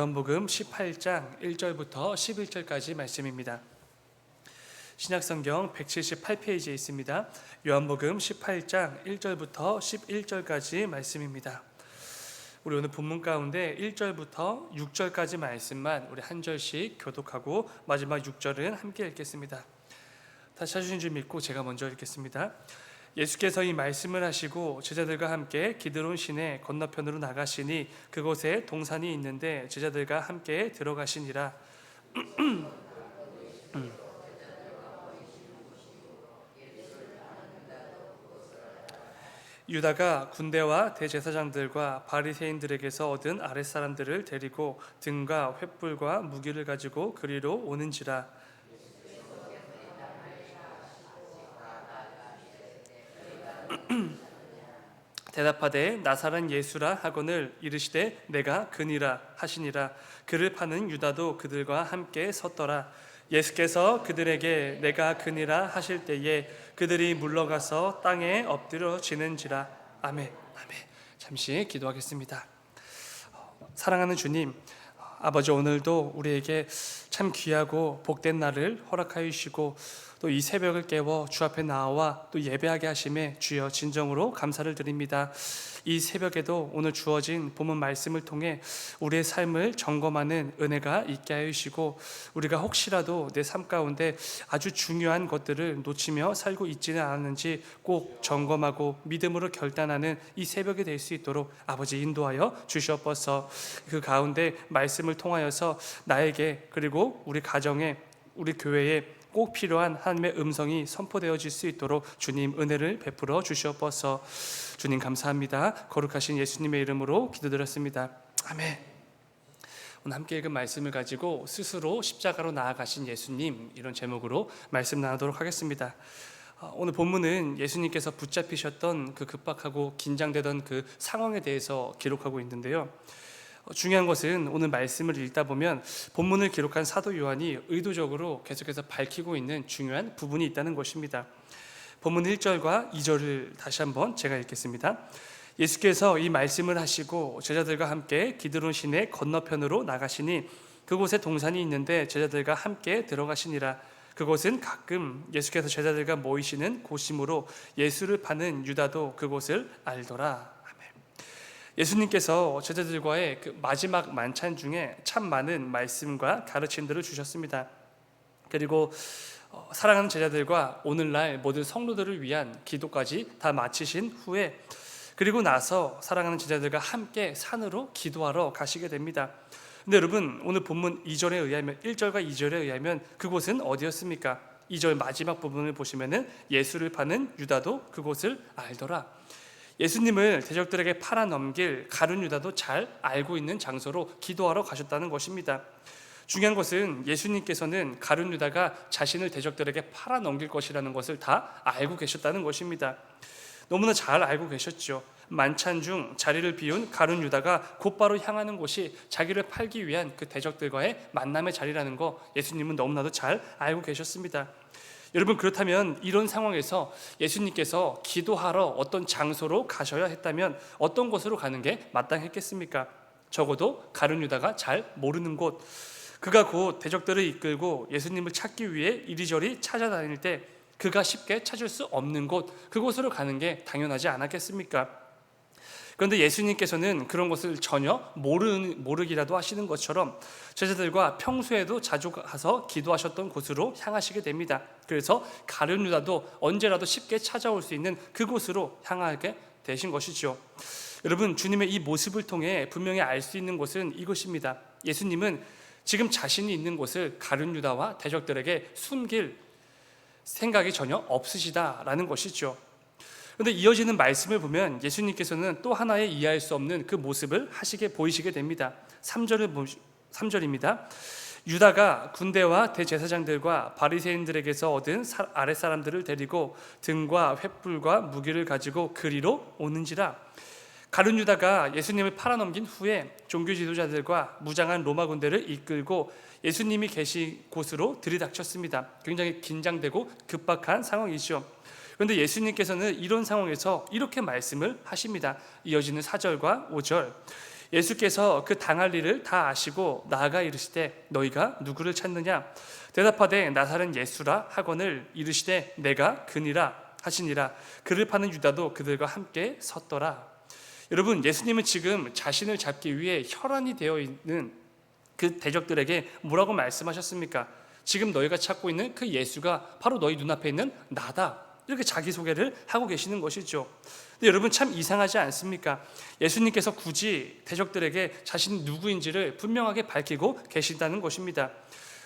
요한복음 18장 1절부터 11절까지 말씀입니다. 신약성경 178페이지에 있습니다. 요한복음 18장 1절부터 11절까지 말씀입니다. 우리 오늘 본문 가운데 1절부터 6절까지 말씀만 우리 한 절씩 교독하고 마지막 6절은 함께 읽겠습니다. 다시 찾으신 줄 믿고 제가 먼저 읽겠습니다. 예수께서 이 말씀을 하시고 제자들과 함께 기드론 시내 건너편으로 나가시니 그곳에 동산이 있는데 제자들과 함께 들어가시니라. 유다가 군대와 대제사장들과 바리새인들에게서 얻은 아랫사람들을 데리고 등과 횃불과 무기를 가지고 그리로 오는지라. 대답하되 나사렛 예수라 하거늘 이르시되 내가 그니라 하시니라. 그를 파는 유다도 그들과 함께 섰더라. 예수께서 그들에게 내가 그니라 하실 때에 그들이 물러가서 땅에 엎드려지는지라. 아멘. 아멘. 잠시 기도하겠습니다. 사랑하는 주님, 아버지, 오늘도 우리에게 참 귀하고 복된 날을 허락하여 주시고 또 이 새벽을 깨워 주 앞에 나와 또 예배하게 하심에 주여 진정으로 감사를 드립니다. 이 새벽에도 오늘 주어진 본문 말씀을 통해 우리의 삶을 점검하는 은혜가 있게 하여 주시고 우리가 혹시라도 내 삶 가운데 아주 중요한 것들을 놓치며 살고 있지는 않았는지 꼭 점검하고 믿음으로 결단하는 이 새벽이 될 수 있도록 아버지 인도하여 주시옵소서. 그 가운데 말씀을 통하여서 나에게 그리고 우리 가정에 우리 교회에 꼭 필요한 하나님의 음성이 선포되어질 수 있도록 주님 은혜를 베풀어 주시옵소서. 주님 감사합니다. 거룩하신 예수님의 이름으로 기도드렸습니다. 아멘. 오늘 함께 읽은 말씀을 가지고 스스로 십자가로 나아가신 예수님, 이런 제목으로 말씀 나누도록 하겠습니다. 오늘 본문은 예수님께서 붙잡히셨던 그 급박하고 긴장되던 그 상황에 대해서 기록하고 있는데요. 중요한 것은 오늘 말씀을 읽다 보면 본문을 기록한 사도 요한이 의도적으로 계속해서 밝히고 있는 중요한 부분이 있다는 것입니다. 본문 1절과 2절을 다시 한번 제가 읽겠습니다. 예수께서 이 말씀을 하시고 제자들과 함께 기드론 시내 건너편으로 나가시니 그곳에 동산이 있는데 제자들과 함께 들어가시니라. 그곳은 가끔 예수께서 제자들과 모이시는 곳이므로 예수를 파는 유다도 그곳을 알더라. 예수님께서 제자들과의 그 마지막 만찬 중에 참 많은 말씀과 가르침들을 주셨습니다. 그리고 사랑하는 제자들과 오늘날 모든 성도들을 위한 기도까지 다 마치신 후에 그리고 나서 사랑하는 제자들과 함께 산으로 기도하러 가시게 됩니다. 근데 여러분, 오늘 본문 2절에 의하면 1절과 2절에 의하면 그곳은 어디였습니까? 2절 마지막 부분을 보시면은 예수를 파는 유다도 그곳을 알더라. 예수님을 대적들에게 팔아넘길 가룟 유다도 잘 알고 있는 장소로 기도하러 가셨다는 것입니다. 중요한 것은 예수님께서는 가룟 유다가 자신을 대적들에게 팔아넘길 것이라는 것을 다 알고 계셨다는 것입니다. 너무나 잘 알고 계셨죠. 만찬 중 자리를 비운 가룟 유다가 곧바로 향하는 곳이 자기를 팔기 위한 그 대적들과의 만남의 자리라는 거 예수님은 너무나도 잘 알고 계셨습니다. 여러분, 그렇다면 이런 상황에서 예수님께서 기도하러 어떤 장소로 가셔야 했다면 어떤 곳으로 가는 게 마땅했겠습니까? 적어도 가룟 유다가 잘 모르는 곳, 그가 곧 대적들을 이끌고 예수님을 찾기 위해 이리저리 찾아다닐 때 그가 쉽게 찾을 수 없는 곳, 그곳으로 가는 게 당연하지 않았겠습니까? 그런데 예수님께서는 그런 것을 전혀 모르기라도 하시는 것처럼 제자들과 평소에도 자주 가서 기도하셨던 곳으로 향하시게 됩니다. 그래서 가룟 유다도 언제라도 쉽게 찾아올 수 있는 그곳으로 향하게 되신 것이죠. 여러분, 주님의 이 모습을 통해 분명히 알 수 있는 것은 이것입니다. 예수님은 지금 자신이 있는 곳을 가룟 유다와 대적들에게 숨길 생각이 전혀 없으시다라는 것이죠. 그런데 이어지는 말씀을 보면 예수님께서는 또 하나의 이해할 수 없는 그 모습을 보이시게 됩니다. 3절입니다. 유다가 군대와 대제사장들과 바리새인들에게서 얻은 아랫사람들을 데리고 등과 횃불과 무기를 가지고 그리로 오는지라. 가룟 유다가 예수님을 팔아넘긴 후에 종교 지도자들과 무장한 로마 군대를 이끌고 예수님이 계신 곳으로 들이닥쳤습니다. 굉장히 긴장되고 급박한 상황이죠. 그런데 예수님께서는 이런 상황에서 이렇게 말씀을 하십니다. 이어지는 4절과 5절. 예수께서 그 당할 일을 다 아시고 나아가 이르시되 너희가 누구를 찾느냐? 대답하되 나사렛 예수라 하거늘 이르시되 내가 그니라 하시니라. 그를 파는 유다도 그들과 함께 섰더라. 여러분, 예수님은 지금 자신을 잡기 위해 혈안이 되어 있는 그 대적들에게 뭐라고 말씀하셨습니까? 지금 너희가 찾고 있는 그 예수가 바로 너희 눈앞에 있는 나다, 이렇게 자기소개를 하고 계시는 것이죠. 근데 여러분, 참 이상하지 않습니까? 예수님께서 굳이 대적들에게 자신이 누구인지를 분명하게 밝히고 계신다는 것입니다.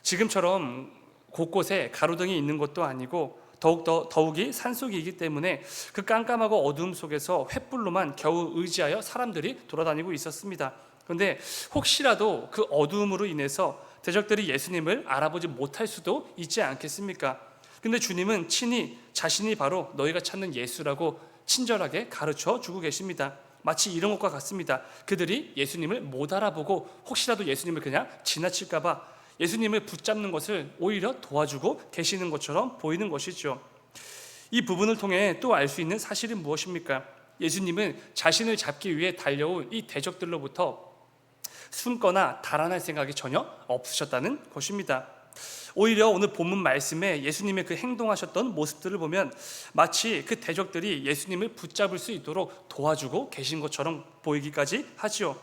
지금처럼 곳곳에 가로등이 있는 것도 아니고 더욱이 산속이기 때문에 그 깜깜하고 어두움 속에서 횃불로만 겨우 의지하여 사람들이 돌아다니고 있었습니다. 그런데 혹시라도 그 어두움으로 인해서 대적들이 예수님을 알아보지 못할 수도 있지 않겠습니까? 근데 주님은 친히 자신이 바로 너희가 찾는 예수라고 친절하게 가르쳐 주고 계십니다. 마치 이런 것과 같습니다. 그들이 예수님을 못 알아보고 혹시라도 예수님을 그냥 지나칠까 봐 예수님을 붙잡는 것을 오히려 도와주고 계시는 것처럼 보이는 것이죠. 이 부분을 통해 또 알 수 있는 사실이 무엇입니까? 예수님은 자신을 잡기 위해 달려온 이 대적들로부터 숨거나 달아날 생각이 전혀 없으셨다는 것입니다. 오히려 오늘 본문 말씀에 예수님의 그 행동하셨던 모습들을 보면 마치 그 대적들이 예수님을 붙잡을 수 있도록 도와주고 계신 것처럼 보이기까지 하지요.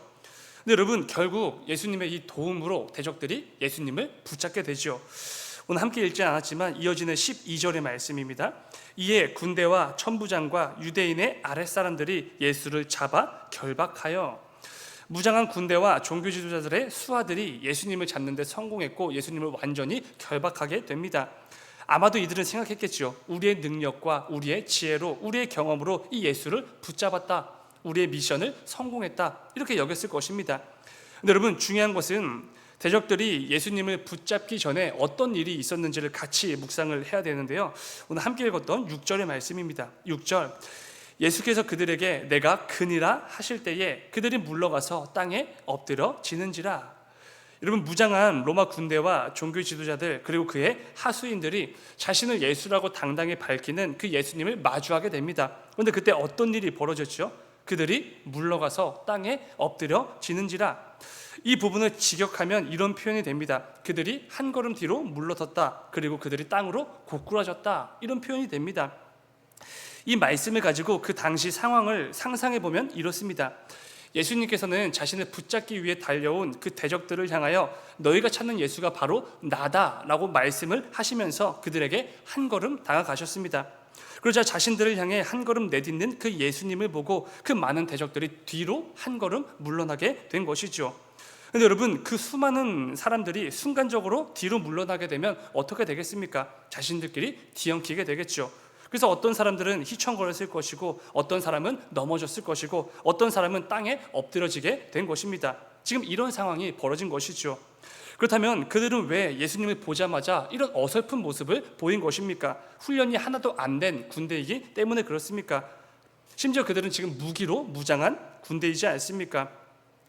근데 여러분, 결국 예수님의 이 도움으로 대적들이 예수님을 붙잡게 되죠. 오늘 함께 읽지 않았지만 이어지는 12절의 말씀입니다. 이에 군대와 천부장과 유대인의 아랫사람들이 예수를 잡아 결박하여, 무장한 군대와 종교 지도자들의 수하들이 예수님을 잡는 데 성공했고 예수님을 완전히 결박하게 됩니다. 아마도 이들은 생각했겠죠. 우리의 능력과 우리의 지혜로, 우리의 경험으로 이 예수를 붙잡았다, 우리의 미션을 성공했다, 이렇게 여겼을 것입니다. 근데 여러분, 중요한 것은 대적들이 예수님을 붙잡기 전에 어떤 일이 있었는지를 같이 묵상을 해야 되는데요. 오늘 함께 읽었던 6절의 말씀입니다. 6절, 예수께서 그들에게 내가 그니라 하실 때에 그들이 물러가서 땅에 엎드려 지는지라. 여러분, 무장한 로마 군대와 종교 지도자들 그리고 그의 하수인들이 자신을 예수라고 당당히 밝히는 그 예수님을 마주하게 됩니다. 그런데 그때 어떤 일이 벌어졌죠? 그들이 물러가서 땅에 엎드려 지는지라. 이 부분을 직역하면 이런 표현이 됩니다. 그들이 한 걸음 뒤로 물러섰다, 그리고 그들이 땅으로 고꾸라졌다, 이런 표현이 됩니다. 이 말씀을 가지고 그 당시 상황을 상상해 보면 이렇습니다. 예수님께서는 자신을 붙잡기 위해 달려온 그 대적들을 향하여 너희가 찾는 예수가 바로 나다라고 말씀을 하시면서 그들에게 한 걸음 다가가셨습니다. 그러자 자신들을 향해 한 걸음 내딛는 그 예수님을 보고 그 많은 대적들이 뒤로 한 걸음 물러나게 된 것이죠. 그런데 여러분, 그 수많은 사람들이 순간적으로 뒤로 물러나게 되면 어떻게 되겠습니까? 자신들끼리 뒤엉키게 되겠죠. 그래서 어떤 사람들은 휘청거렸을 것이고 어떤 사람은 넘어졌을 것이고 어떤 사람은 땅에 엎드려지게 된 것입니다. 지금 이런 상황이 벌어진 것이죠. 그렇다면 그들은 왜 예수님을 보자마자 이런 어설픈 모습을 보인 것입니까? 훈련이 하나도 안 된 군대이기 때문에 그렇습니까? 심지어 그들은 지금 무기로 무장한 군대이지 않습니까?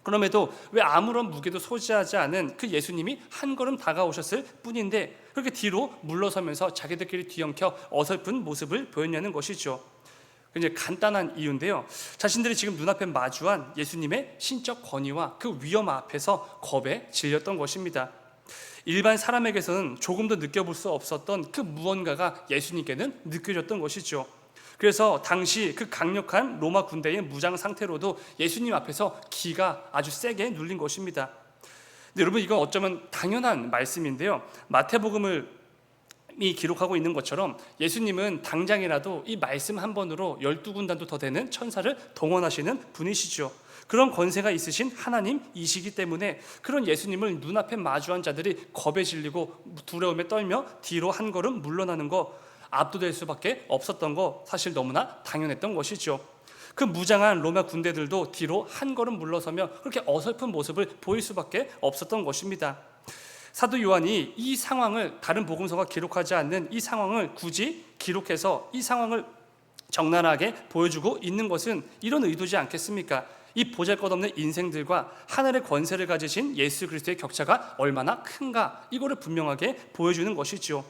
그럼에도 왜 아무런 무기도 소지하지 않은 그 예수님이 한 걸음 다가오셨을 뿐인데 그렇게 뒤로 물러서면서 자기들끼리 뒤엉켜 어설픈 모습을 보였냐는 것이죠. 굉장히 간단한 이유인데요. 자신들이 지금 눈앞에 마주한 예수님의 신적 권위와 그 위험 앞에서 겁에 질렸던 것입니다. 일반 사람에게서는 조금도 느껴볼 수 없었던 그 무언가가 예수님께는 느껴졌던 것이죠. 그래서 당시 그 강력한 로마 군대의 무장 상태로도 예수님 앞에서 기가 아주 세게 눌린 것입니다. 근데 여러분, 이건 어쩌면 당연한 말씀인데요. 마태복음을 기록하고 있는 것처럼 예수님은 당장이라도 이 말씀 한 번으로 12군단도 더 되는 천사를 동원하시는 분이시죠. 그런 권세가 있으신 하나님이시기 때문에 그런 예수님을 눈앞에 마주한 자들이 겁에 질리고 두려움에 떨며 뒤로 한 걸음 물러나는 거, 압도될 수밖에 없었던 거 사실 너무나 당연했던 것이죠. 그 무장한 로마 군대들도 뒤로 한 걸음 물러서며 그렇게 어설픈 모습을 보일 수밖에 없었던 것입니다. 사도 요한이 이 상황을, 다른 복음서가 기록하지 않는 이 상황을 굳이 기록해서 이 상황을 적나라하게 보여주고 있는 것은 이런 의도지 않겠습니까? 이 보잘것없는 인생들과 하늘의 권세를 가지신 예수 그리스도의 격차가 얼마나 큰가, 이거를 분명하게 보여주는 것이죠.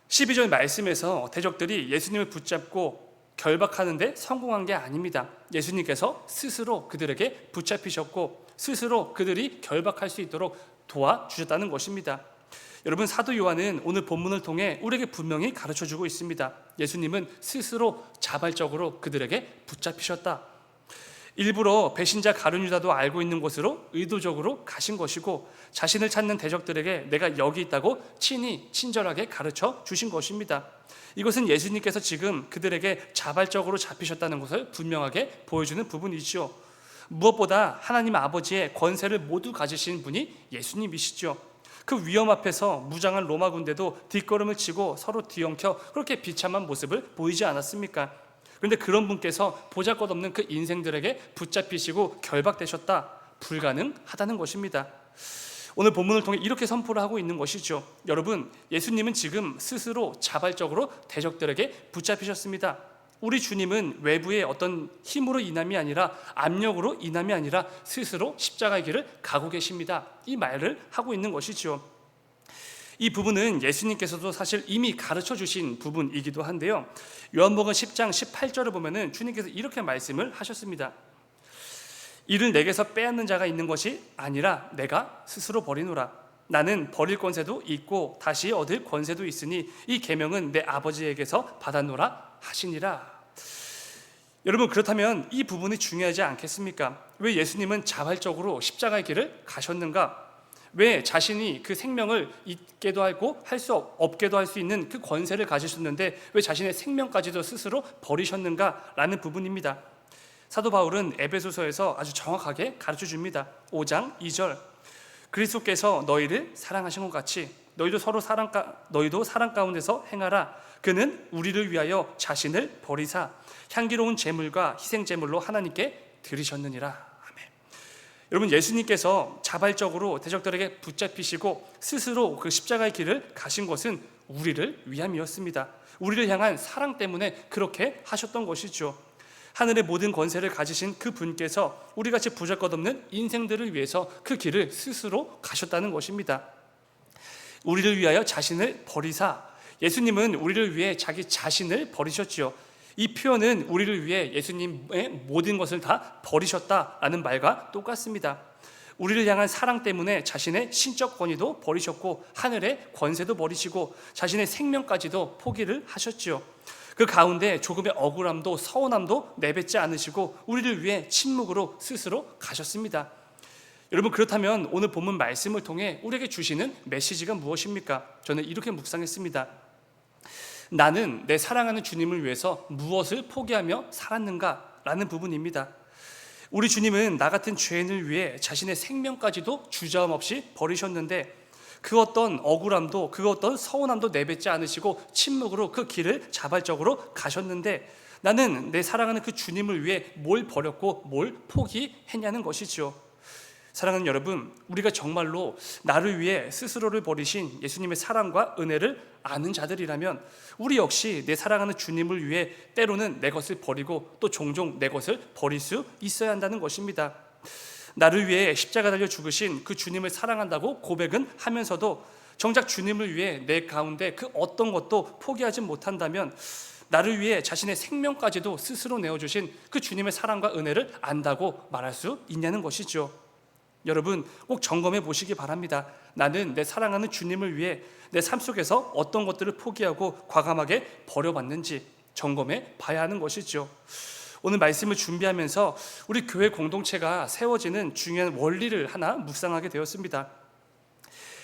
12절 말씀에서 대적들이 예수님을 붙잡고 결박하는데 성공한 게 아닙니다. 예수님께서 스스로 그들에게 붙잡히셨고 스스로 그들이 결박할 수 있도록 도와주셨다는 것입니다. 여러분, 사도 요한은 오늘 본문을 통해 우리에게 분명히 가르쳐주고 있습니다. 예수님은 스스로 자발적으로 그들에게 붙잡히셨다. 일부러 배신자 가룟 유다도 알고 있는 곳으로 의도적으로 가신 것이고 자신을 찾는 대적들에게 내가 여기 있다고 친절하게 가르쳐 주신 것입니다. 이것은 예수님께서 지금 그들에게 자발적으로 잡히셨다는 것을 분명하게 보여주는 부분이죠. 무엇보다 하나님 아버지의 권세를 모두 가지신 분이 예수님이시죠. 그 위험 앞에서 무장한 로마 군대도 뒷걸음을 치고 서로 뒤엉켜 그렇게 비참한 모습을 보이지 않았습니까? 그런데 그런 분께서 보잘것없는 그 인생들에게 붙잡히시고 결박되셨다. 불가능하다는 것입니다. 오늘 본문을 통해 이렇게 선포를 하고 있는 것이죠. 여러분, 예수님은 지금 스스로 자발적으로 대적들에게 붙잡히셨습니다. 우리 주님은 외부의 어떤 힘으로 인함이 아니라 압력으로 인함이 아니라 스스로 십자가의 길을 가고 계십니다. 이 말을 하고 있는 것이죠. 이 부분은 예수님께서도 사실 이미 가르쳐 주신 부분이기도 한데요. 요한복음 10장 18절을 보면은 주님께서 이렇게 말씀을 하셨습니다. 이를 내게서 빼앗는 자가 있는 것이 아니라 내가 스스로 버리노라. 나는 버릴 권세도 있고 다시 얻을 권세도 있으니 이 계명은 내 아버지에게서 받았노라 하시니라. 여러분, 그렇다면 이 부분이 중요하지 않겠습니까? 왜 예수님은 자발적으로 십자가의 길을 가셨는가? 왜 자신이 그 생명을 있게도 하고 할 수 없게도 할 수 있는 그 권세를 가지셨는데 왜 자신의 생명까지도 스스로 버리셨는가라는 부분입니다. 사도 바울은 에베소서에서 아주 정확하게 가르쳐 줍니다. 5장 2절, 그리스도께서 너희를 사랑하신 것 같이 너희도 사랑 가운데서 행하라. 그는 우리를 위하여 자신을 버리사 향기로운 제물과 희생 제물로 하나님께 드리셨느니라. 여러분, 예수님께서 자발적으로 대적들에게 붙잡히시고 스스로 그 십자가의 길을 가신 것은 우리를 위함이었습니다. 우리를 향한 사랑 때문에 그렇게 하셨던 것이죠. 하늘의 모든 권세를 가지신 그 분께서 우리같이 부잘것없는 인생들을 위해서 그 길을 스스로 가셨다는 것입니다. 우리를 위하여 자신을 버리사, 예수님은 우리를 위해 자기 자신을 버리셨지요. 이 표현은 우리를 위해 예수님의 모든 것을 다 버리셨다라는 말과 똑같습니다. 우리를 향한 사랑 때문에 자신의 신적 권위도 버리셨고 하늘의 권세도 버리시고 자신의 생명까지도 포기를 하셨지요. 그 가운데 조금의 억울함도 서운함도 내뱉지 않으시고 우리를 위해 침묵으로 스스로 가셨습니다. 여러분, 그렇다면 오늘 본문 말씀을 통해 우리에게 주시는 메시지가 무엇입니까? 저는 이렇게 묵상했습니다. 나는 내 사랑하는 주님을 위해서 무엇을 포기하며 살았는가? 라는 부분입니다. 우리 주님은 나 같은 죄인을 위해 자신의 생명까지도 주저함 없이 버리셨는데 그 어떤 억울함도 그 어떤 서운함도 내뱉지 않으시고 침묵으로 그 길을 자발적으로 가셨는데 나는 내 사랑하는 그 주님을 위해 뭘 버렸고 뭘 포기했냐는 것이죠. 사랑하는 여러분, 우리가 정말로 나를 위해 스스로를 버리신 예수님의 사랑과 은혜를 아는 자들이라면 우리 역시 내 사랑하는 주님을 위해 때로는 내 것을 버리고 또 종종 내 것을 버릴 수 있어야 한다는 것입니다. 나를 위해 십자가 달려 죽으신 그 주님을 사랑한다고 고백은 하면서도 정작 주님을 위해 내 가운데 그 어떤 것도 포기하지 못한다면 나를 위해 자신의 생명까지도 스스로 내어주신 그 주님의 사랑과 은혜를 안다고 말할 수 있냐는 것이죠. 여러분, 꼭 점검해 보시기 바랍니다. 나는 내 사랑하는 주님을 위해 내 삶 속에서 어떤 것들을 포기하고 과감하게 버려봤는지 점검해 봐야 하는 것이죠. 오늘 말씀을 준비하면서 우리 교회 공동체가 세워지는 중요한 원리를 하나 묵상하게 되었습니다.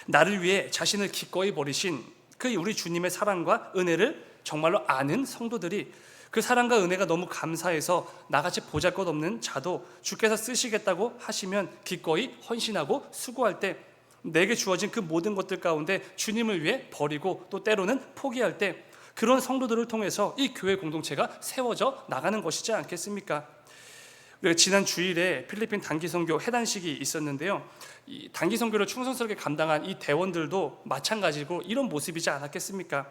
나를 위해 자신을 기꺼이 버리신 그 우리 주님의 사랑과 은혜를 정말로 아는 성도들이 그 사랑과 은혜가 너무 감사해서 나같이 보잘것없는 자도 주께서 쓰시겠다고 하시면 기꺼이 헌신하고 수고할 때 내게 주어진 그 모든 것들 가운데 주님을 위해 버리고 또 때로는 포기할 때 그런 성도들을 통해서 이 교회 공동체가 세워져 나가는 것이지 않겠습니까? 우리가 지난 주일에 필리핀 단기 선교 해단식이 있었는데요. 이 단기 선교를 충성스럽게 감당한 이 대원들도 마찬가지고 이런 모습이지 않았겠습니까?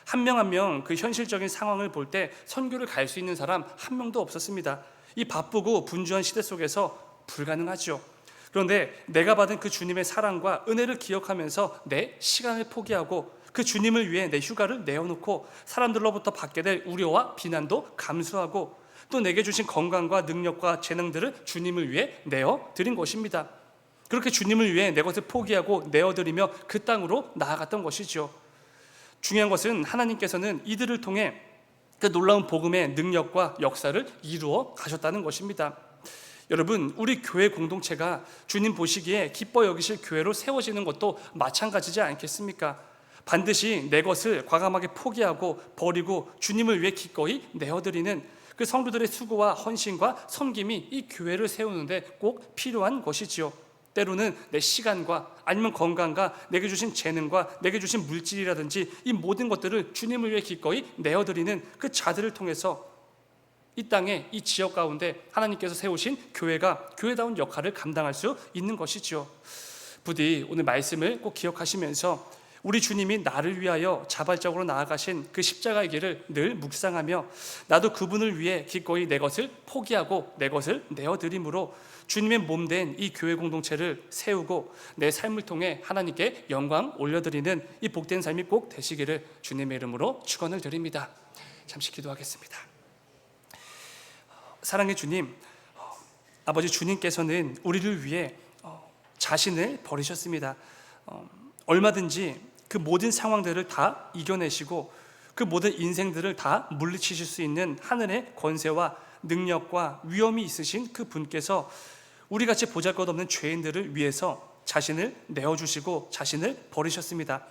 한 명 한 명 그 현실적인 상황을 볼 때 선교를 갈 수 있는 사람 한 명도 없었습니다. 이 바쁘고 분주한 시대 속에서 불가능하죠. 그런데 내가 받은 그 주님의 사랑과 은혜를 기억하면서 내 시간을 포기하고 그 주님을 위해 내 휴가를 내어놓고 사람들로부터 받게 될 우려와 비난도 감수하고 또 내게 주신 건강과 능력과 재능들을 주님을 위해 내어드린 것입니다. 그렇게 주님을 위해 내 것을 포기하고 내어드리며 그 땅으로 나아갔던 것이죠. 중요한 것은 하나님께서는 이들을 통해 그 놀라운 복음의 능력과 역사를 이루어 가셨다는 것입니다. 여러분, 우리 교회 공동체가 주님 보시기에 기뻐 여기실 교회로 세워지는 것도 마찬가지지 않겠습니까? 반드시 내 것을 과감하게 포기하고 버리고 주님을 위해 기꺼이 내어드리는 그 성도들의 수고와 헌신과 섬김이 이 교회를 세우는데 꼭 필요한 것이지요. 때로는 내 시간과 아니면 건강과 내게 주신 재능과 내게 주신 물질이라든지 이 모든 것들을 주님을 위해 기꺼이 내어드리는 그 자들을 통해서 이 땅에 이 지역 가운데 하나님께서 세우신 교회가 교회다운 역할을 감당할 수 있는 것이죠. 부디 오늘 말씀을 꼭 기억하시면서 우리 주님이 나를 위하여 자발적으로 나아가신 그 십자가의 길을 늘 묵상하며 나도 그분을 위해 기꺼이 내 것을 포기하고 내 것을 내어드림으로 주님의 몸된 이 교회 공동체를 세우고 내 삶을 통해 하나님께 영광 올려드리는 이 복된 삶이 꼭 되시기를 주님의 이름으로 축원을 드립니다. 잠시 기도하겠습니다. 사랑의 주님, 아버지 주님께서는 우리를 위해 자신을 버리셨습니다. 얼마든지 그 모든 상황들을 다 이겨내시고 그 모든 인생들을 다 물리치실 수 있는 하늘의 권세와 능력과 위엄이 있으신 그 분께서 우리같이 보잘것없는 죄인들을 위해서 자신을 내어주시고 자신을 버리셨습니다.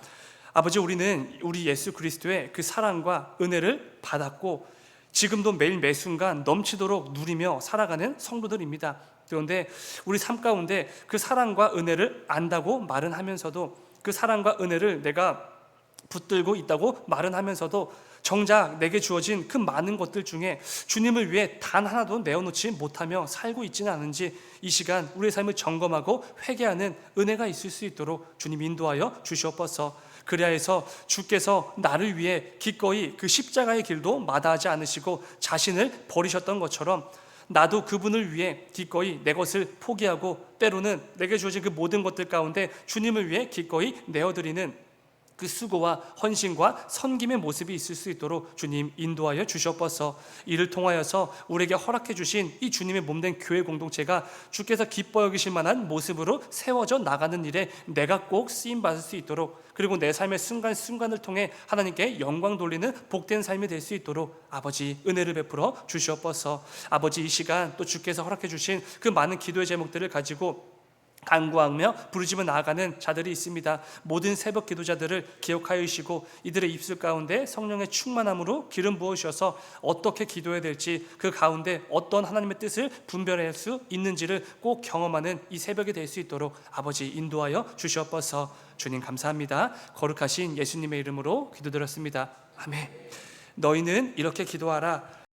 아버지, 우리는 우리 예수 그리스도의 그 사랑과 은혜를 받았고 지금도 매일 매순간 넘치도록 누리며 살아가는 성도들입니다. 그런데 우리 삶 가운데 그 사랑과 은혜를 안다고 말은 하면서도 그 사랑과 은혜를 내가 붙들고 있다고 말은 하면서도 정작 내게 주어진 그 많은 것들 중에 주님을 위해 단 하나도 내어놓지 못하며 살고 있지는 않은지 이 시간 우리의 삶을 점검하고 회개하는 은혜가 있을 수 있도록 주님 인도하여 주시옵소서. 그리하여서 주께서 나를 위해 기꺼이 그 십자가의 길도 마다하지 않으시고 자신을 버리셨던 것처럼 나도 그분을 위해 기꺼이 내 것을 포기하고 때로는 내게 주어진 그 모든 것들 가운데 주님을 위해 기꺼이 내어드리는 그 수고와 헌신과 섬김의 모습이 있을 수 있도록 주님 인도하여 주시옵소서. 이를 통하여서 우리에게 허락해 주신 이 주님의 몸된 교회 공동체가 주께서 기뻐 여기실 만한 모습으로 세워져 나가는 일에 내가 꼭 쓰임받을 수 있도록, 그리고 내 삶의 순간순간을 통해 하나님께 영광 돌리는 복된 삶이 될 수 있도록 아버지 은혜를 베풀어 주시옵소서. 아버지, 이 시간 또 주께서 허락해 주신 그 많은 기도의 제목들을 가지고 간구하며 부르짖어 나아가는 자들이 있습니다. 모든 새벽 기도자들을 기억하여 주시고 이들의 입술 가운데 성령의 충만함으로 기름 부으셔서 어떻게 기도해야 될지, 그 가운데 어떤 하나님의 뜻을 분별할 수 있는지를 꼭 경험하는 이 새벽이 될 수 있도록 아버지 인도하여 주시옵소서. 주님 감사합니다. 거룩하신 예수님의 이름으로 기도드렸습니다. 아멘. 너희는 이렇게 기도하라.